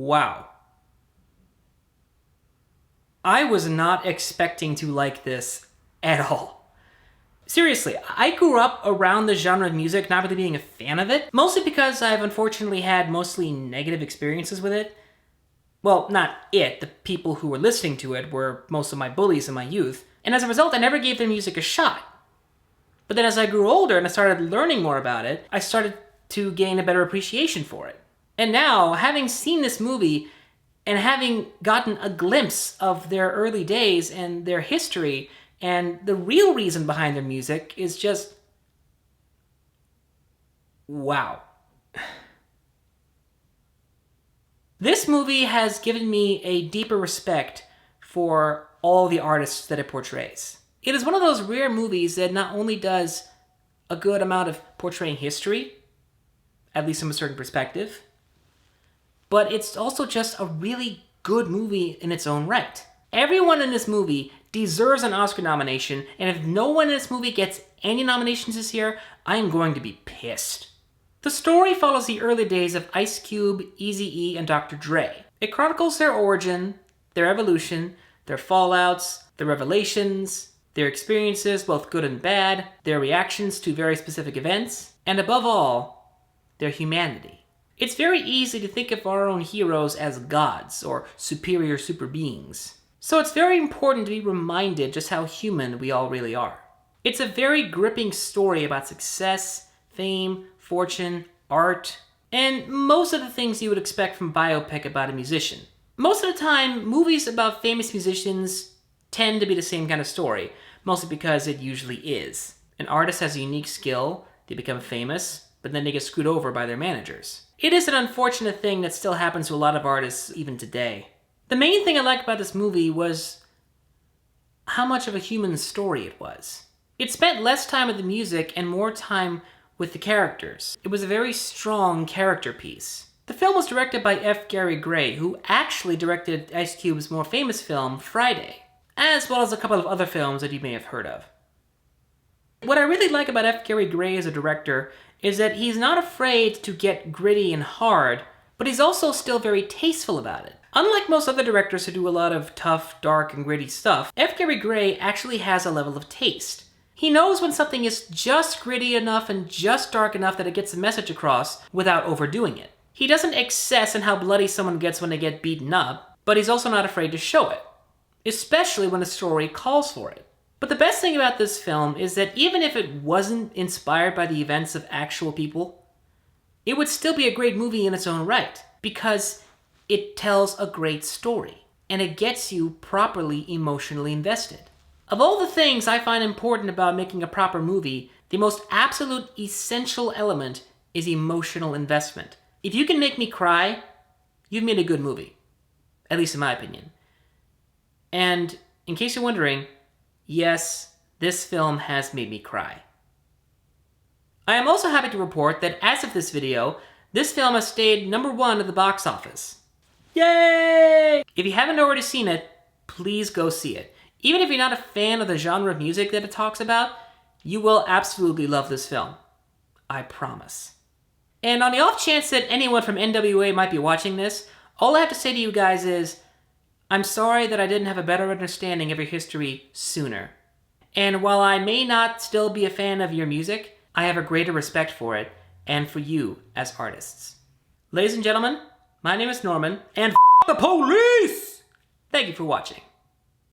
Wow. I was not expecting to like this at all. Seriously, I grew up around the genre of music not really being a fan of it, mostly because I've unfortunately had mostly negative experiences with it. Well, not it, the people who were listening to it were most of my bullies in my youth, and as a result I never gave their music a shot. But then as I grew older and I started learning more about it, I started to gain a better appreciation for it. And now, having seen this movie, and having gotten a glimpse of their early days and their history and the real reason behind their music is just... wow. This movie has given me a deeper respect for all the artists that it portrays. It is one of those rare movies that not only does a good amount of portraying history, at least from a certain perspective, but it's also just a really good movie in its own right. Everyone in this movie deserves an Oscar nomination, and if no one in this movie gets any nominations this year, I am going to be pissed. The story follows the early days of Ice Cube, Eazy-E, and Dr. Dre. It chronicles their origin, their evolution, their fallouts, their revelations, their experiences, both good and bad, their reactions to very specific events, and above all, their humanity. It's very easy to think of our own heroes as gods or superior super beings. So it's very important to be reminded just how human we all really are. It's a very gripping story about success, fame, fortune, art, and most of the things you would expect from a biopic about a musician. Most of the time, movies about famous musicians tend to be the same kind of story, mostly because it usually is. An artist has a unique skill, they become famous, but then they get screwed over by their managers. It is an unfortunate thing that still happens to a lot of artists even today. The main thing I liked about this movie was how much of a human story it was. It spent less time with the music and more time with the characters. It was a very strong character piece. The film was directed by F. Gary Gray, who actually directed Ice Cube's more famous film, Friday, as well as a couple of other films that you may have heard of. What I really like about F. Gary Gray as a director is that he's not afraid to get gritty and hard, but he's also still very tasteful about it. Unlike most other directors who do a lot of tough, dark, and gritty stuff, F. Gary Gray actually has a level of taste. He knows when something is just gritty enough and just dark enough that it gets the message across without overdoing it. He doesn't excess in how bloody someone gets when they get beaten up, but he's also not afraid to show it, especially when the story calls for it. But the best thing about this film is that even if it wasn't inspired by the events of actual people, it would still be a great movie in its own right, because it tells a great story, and it gets you properly emotionally invested. Of all the things I find important about making a proper movie, the most absolute essential element is emotional investment. If you can make me cry, you've made a good movie. At least in my opinion. And in case you're wondering, yes, this film has made me cry. I am also happy to report that as of this video, this film has stayed #1 at the box office. Yay! If you haven't already seen it, please go see it. Even if you're not a fan of the genre of music that it talks about, you will absolutely love this film. I promise. And on the off chance that anyone from NWA might be watching this, all I have to say to you guys is, I'm sorry that I didn't have a better understanding of your history sooner. And while I may not still be a fan of your music, I have a greater respect for it, and for you as artists. Ladies and gentlemen, my name is Norman, and f*** the police! Thank you for watching.